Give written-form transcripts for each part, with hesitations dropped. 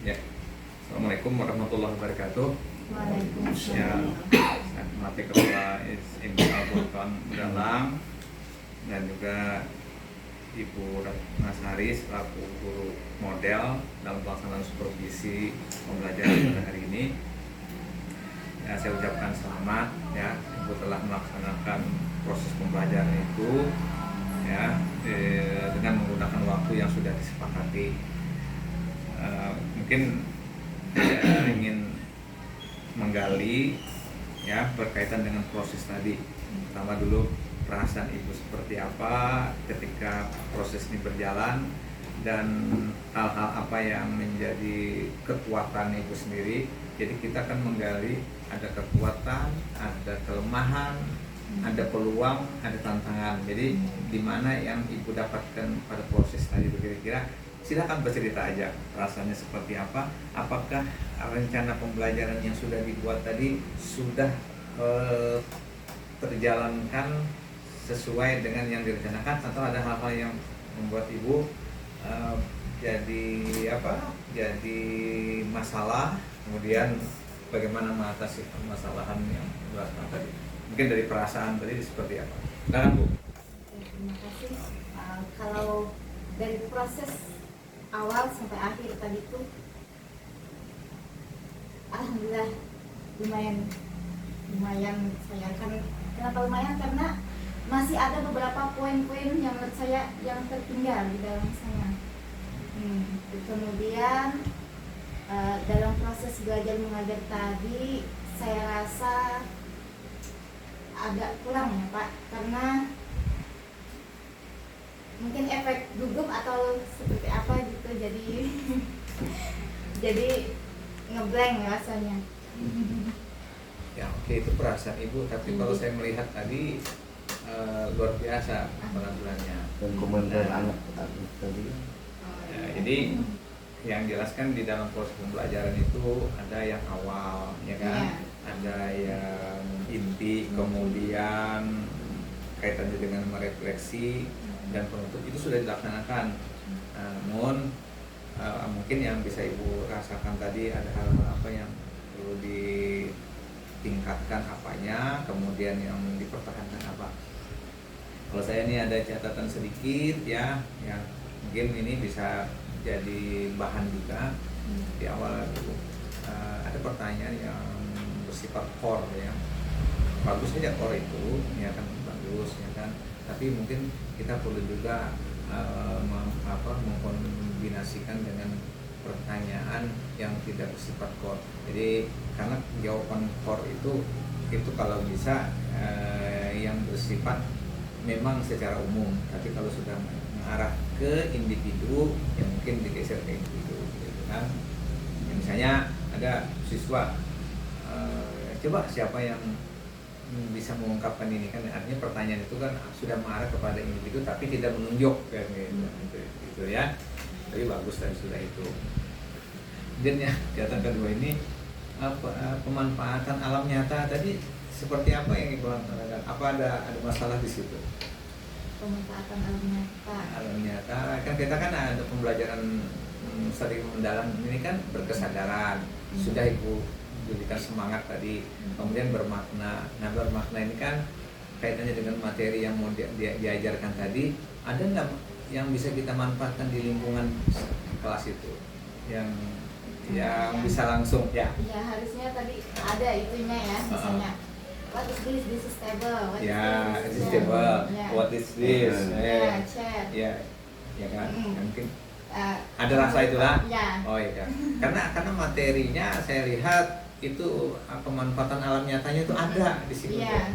Ya, Assalamualaikum warahmatullahi wabarakatuh. Ya, saya hormati Kepala IMB Al-Furqan Dalang dan juga Ibu Mas Hari selaku guru model dalam pelaksanaan supervisi pembelajaran pada hari ini. Ya, saya ucapkan selamat ya, Ibu telah melaksanakan proses pembelajaran itu ya dengan menggunakan waktu yang sudah disepakati. Mungkin saya ingin menggali ya berkaitan dengan proses tadi. Pertama dulu perasaan Ibu seperti apa ketika proses ini berjalan dan hal-hal apa yang menjadi kekuatan Ibu sendiri. Jadi kita akan menggali ada kekuatan, ada kelemahan, ada peluang, ada tantangan. Jadi di mana yang Ibu dapatkan pada proses tadi kira-kira? Silakan bercerita aja rasanya seperti apa. Apakah rencana pembelajaran yang sudah dibuat tadi sudah terjalankan sesuai dengan yang direncanakan atau ada hal-hal yang membuat Ibu jadi jadi masalah, kemudian bagaimana mengatasi permasalahan yang dirasakan tadi? Mungkin dari perasaan tadi seperti apa? Silakan Bu. Terima kasih. Kalau dari proses awal sampai akhir tadi itu, alhamdulillah lumayan saya kan. Kenapa lumayan? Karena masih ada beberapa poin-poin yang menurut saya yang tertinggal di dalam saya. Kemudian dalam proses belajar mengajar tadi saya rasa agak kurang ya Pak, karena mungkin efek gugup atau seperti apa gitu, jadi ngeblank rasanya. Ya oke, itu perasaan Ibu, tapi kalau saya melihat tadi luar biasa penampilannya dan komentar anak tadi. Jadi yang jelaskan di dalam proses pembelajaran itu ada yang awal ya kan, ada yang inti, kemudian kaitannya dengan merefleksi dan penutup itu sudah dilaksanakan. Namun mungkin yang bisa Ibu rasakan tadi ada hal-hal apa yang perlu ditingkatkan apanya, kemudian yang dipertahankan apa. Kalau saya ini ada catatan sedikit ya, yang mungkin ini bisa jadi bahan juga. Di awal itu ada pertanyaan yang bersifat core ya, bagus saja core itu ya kan, bagus ya kan, tapi mungkin kita perlu juga mengkombinasikan dengan pertanyaan yang tidak bersifat core. Jadi karena jawaban core itu kalau bisa yang bersifat memang secara umum, tapi kalau sudah mengarah ke individu ya mungkin digeser ke individu gitu kan. Ya, misalnya ada siswa coba siapa yang bisa mengungkapkan ini kan, artinya pertanyaan itu kan sudah mengarah kepada individu tapi tidak menunjuk kan gitu ya. Tapi bagus tadi sudah itu. Kemudian ya catatan kedua ini pemanfaatan alam nyata tadi seperti apa yang Ibu lakukan? Apa ada masalah di situ? Pemanfaatan alam nyata. Alam nyata kan kita kan ada pembelajaran sering mendalam ini kan berkesadaran. Sudah Ibu berikan semangat tadi, kemudian bermakna. Nah bermakna ini kan kaitannya dengan materi yang mau diajarkan tadi. Ada nggak yang bisa kita manfaatkan di lingkungan kelas itu yang bisa langsung ya? Ya harusnya tadi ada itunya ya, misalnya what is this? This is table. What is this table? What is this? Chair. Ya kan? Mungkin ada rasa itulah. Ya. Oh iya kan. Karena materinya saya lihat itu pemanfaatan alam nyatanya itu ada di situ. Iya.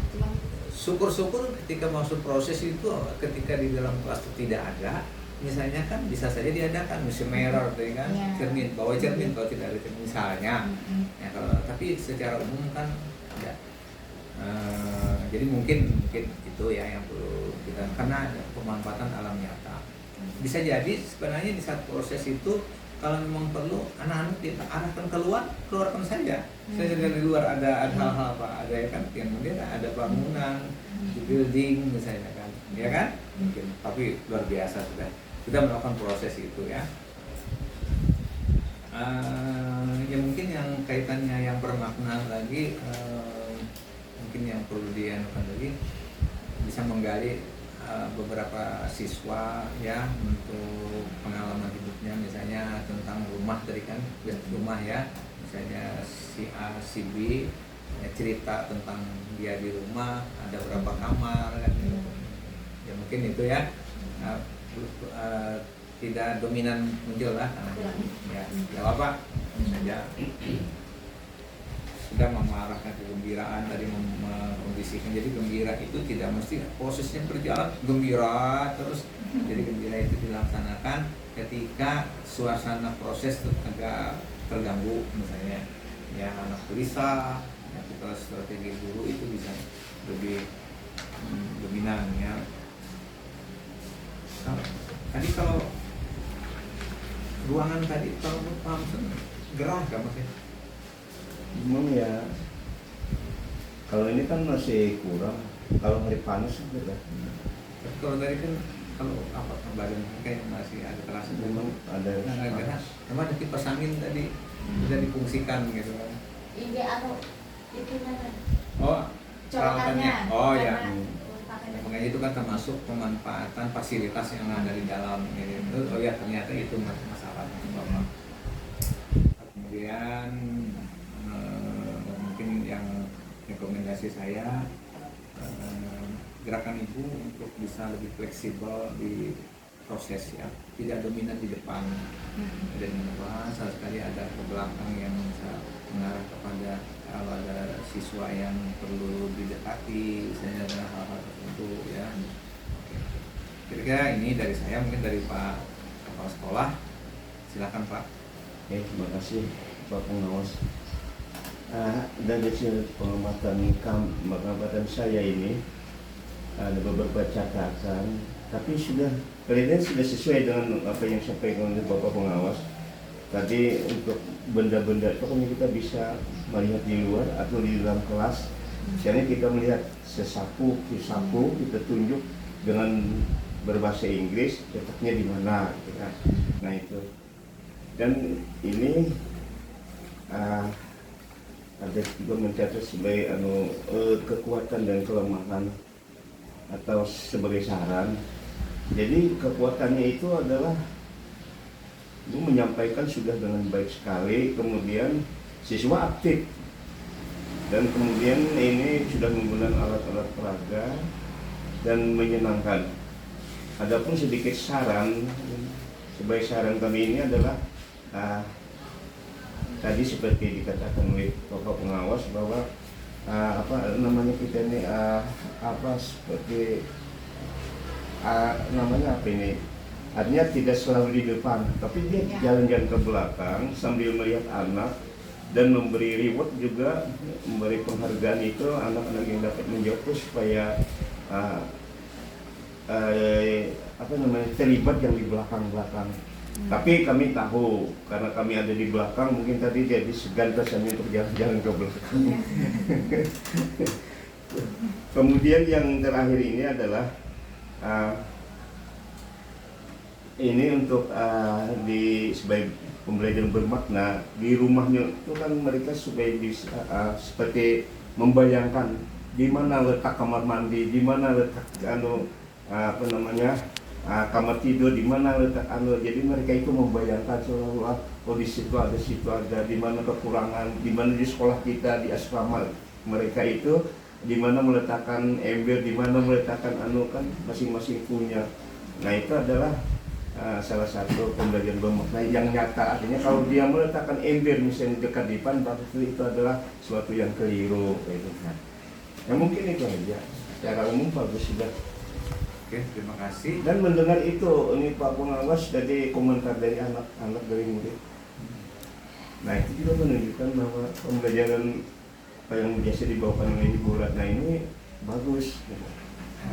Syukur-syukur ketika masuk proses itu, ketika di dalam kelas itu tidak ada, misalnya kan bisa saja diadakan musim mirror, kan cermin, bawa cermin kalau tidak ada cermin misalnya. Ya, tapi secara umum kan ada. Jadi mungkin itu ya yang perlu kita, karena ada pemanfaatan alam nyata. Bisa jadi sebenarnya di saat proses itu kalau memang perlu anak-anak diarahkan keluarkan saja. Saya dari luar ada hal-hal apa, ada ya kan, kemudian ada bangunan, building misalnya kan, ya kan, mungkin. Tapi luar biasa sudah kita melakukan proses itu ya. kaitannya yang bermakna lagi, mungkin yang perlu dianukan lagi, bisa menggali beberapa siswa ya untuk pengalaman hidupnya, misalnya tentang rumah tadi kan, rumah ya, misalnya si A si B ya, cerita tentang dia di rumah ada berapa kamar kan, ya mungkin itu ya, tidak dominan muncul lah, ya nggak apa saja, sudah mengarahkan kegembiraan dari mengkondisikan. Jadi gembira itu tidak mesti prosesnya berjalan gembira terus. Jadi gembira itu dilaksanakan ketika suasana proses agak terganggu, misalnya ya anak gelisah, ya kita strategi guru itu bisa lebih dominan ya. Tadi kalau ruangan tadi kalau paham gerah kan maksudnya? Memang ya, kalau ini kan masih kurang. Kalau hari panas gitu kan. Tapi kalau tadi kan kalau apa badan kayak masih ada terasa. Memang ada. Nah, gerah. Memang ada kipas angin tadi bisa difungsikan gitu kan. Ini itunya kan. Oh, peralatannya. Oh ya. Makanya Makanya itu kan termasuk pemanfaatan fasilitas yang ada di dalam gitu. Oh ya, ternyata itu masalahnya Bapak. Kemudian mungkin yang rekomendasi saya, gerakan ibu untuk bisa lebih fleksibel di proses ya, tidak dominan di depan dan di bawah, sekali ada ke belakang yang bisa mengarah kepada kalau ada siswa yang perlu didekati, misalnya dengan hal-hal tertentu ya. Oke. Kira-kira ini dari saya, mungkin dari Pak Kepala Sekolah, silakan Pak. Oke, terima kasih Pak Pengawas. Dari pengamatan saya ini ada beberapa catatan, tapi kalian sudah sesuai dengan apa yang disampaikan oleh Bapak Pengawas. Tadi untuk benda-benda itu kan kita bisa melihat di luar atau di dalam kelas. Misalnya kita melihat sesaku, kita tunjuk dengan berbahasa Inggris, letaknya di mana, gitu kan. Nah itu. Dan ini ada juga mencatat sebagai kekuatan dan kelemahan atau sebagai saran. Jadi kekuatannya itu adalah menyampaikan sudah dengan baik sekali, kemudian siswa aktif, dan kemudian ini sudah menggunakan alat-alat peraga dan menyenangkan. Adapun sedikit saran, sebagai saran kami ini adalah tadi seperti dikatakan oleh Bapak Pengawas bahwa kita ini artinya tidak selalu di depan, tapi dia jalan-jalan ke belakang sambil melihat anak dan memberi reward juga, memberi penghargaan itu anak-anak yang dapat menjawab supaya terlibat yang di belakang-belakang. Tapi kami tahu, karena kami ada di belakang, mungkin tadi jadi segan rasanya untuk jalan-jalan ke belakang. Kemudian yang terakhir ini adalah ini untuk sebagai pembelajaran bermakna di rumahnya itu kan mereka supaya seperti membayangkan di mana letak kamar mandi, di mana letak kamar tidur, di mana letak jadi mereka itu membayangkan seolah-olah di situ ada, di mana kekurangan, di mana di sekolah kita di asrama mereka itu di mana meletakkan ember, di mana meletakkan kan masing-masing punya. Nah itu adalah salah satu pembelajaran bermakna yang nyata. Artinya kalau dia meletakkan ember misalnya dekat depan, berarti itu adalah sesuatu yang keliru gitu kan. Ya mungkin itu aja. Secara umum bagus sudah. Oke, terima kasih. Dan mendengar itu, ini Pak Pengawas dari komentar dari anak-anak dari murid. Nah itu juga menunjukkan bahwa pembelajaran yang biasa dibawakan oleh Ibu Ratna ini bagus.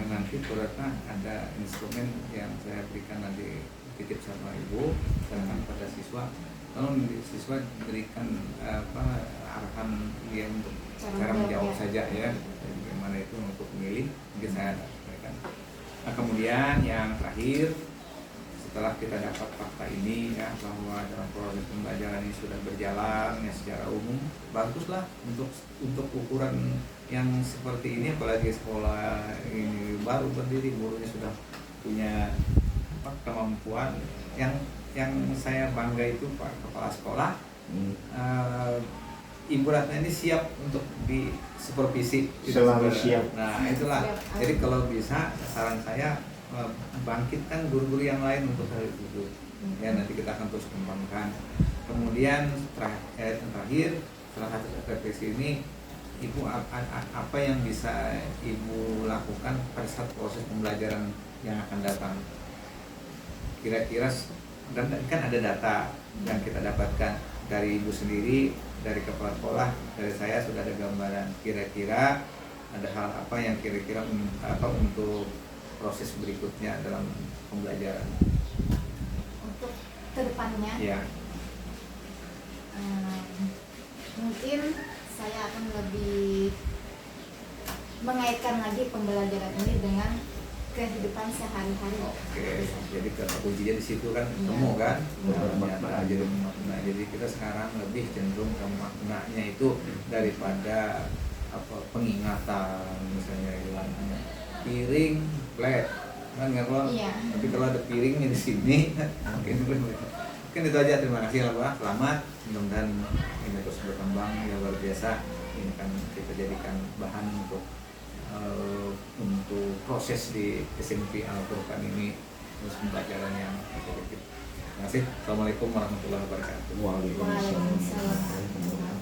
Nanti Bu Ratna ada instrumen yang saya berikan nanti titip sama Ibu, serahkan pada siswa. Tolong siswa berikan arahan dia untuk cara menjawab saja ya, bagaimana itu untuk memilih, mungkin saya berikan. Nah kemudian yang terakhir, setelah kita dapat fakta ini ya, bahwa dalam proses pembelajaran ini sudah berjalan ya secara umum baguslah untuk ukuran yang seperti ini, apalagi sekolah ini baru berdiri, gurunya sudah punya kemampuan. Yang saya bangga itu Pak Kepala Sekolah, Ibu Ratna ini siap untuk di supervisi. Selalu siap. Nah itulah. Jadi kalau bisa saran saya bangkitkan guru-guru yang lain untuk hal itu. Ya nanti kita akan terus kembangkan. Kemudian terakhir setelah hasil refleksi ini, Ibu apa yang bisa Ibu lakukan pada saat proses pembelajaran yang akan datang? Kira-kira, dan kan ada data yang kita dapatkan dari Ibu sendiri, dari kepala sekolah, dari saya sudah ada gambaran. Kira-kira ada hal apa yang kira-kira untuk proses berikutnya dalam pembelajaran? Untuk kedepannya, Ya. Mungkin saya akan lebih mengaitkan lagi pembelajaran ini dengan kehidupan sehari-hari. Oke, jadi kata kuncinya di situ kan temu kan, jadi kita sekarang lebih cenderung ke maknanya itu daripada pengingatan, misalnya bilang piring flat kan nggak Bang? Iya. Tapi kalau ada piringnya di sini mungkin itu aja. Terima kasih lah Pak, selamat, mudah-mudahan ini terus berkembang ya, luar biasa. Ini kan kita jadikan bahan untuk proses di SMP Al-Furqan ini, terus pembelajaran yang efektif. Terima kasih. Assalamualaikum warahmatullahi wabarakatuh. Waalaikumsalam. Waalaikumsalam.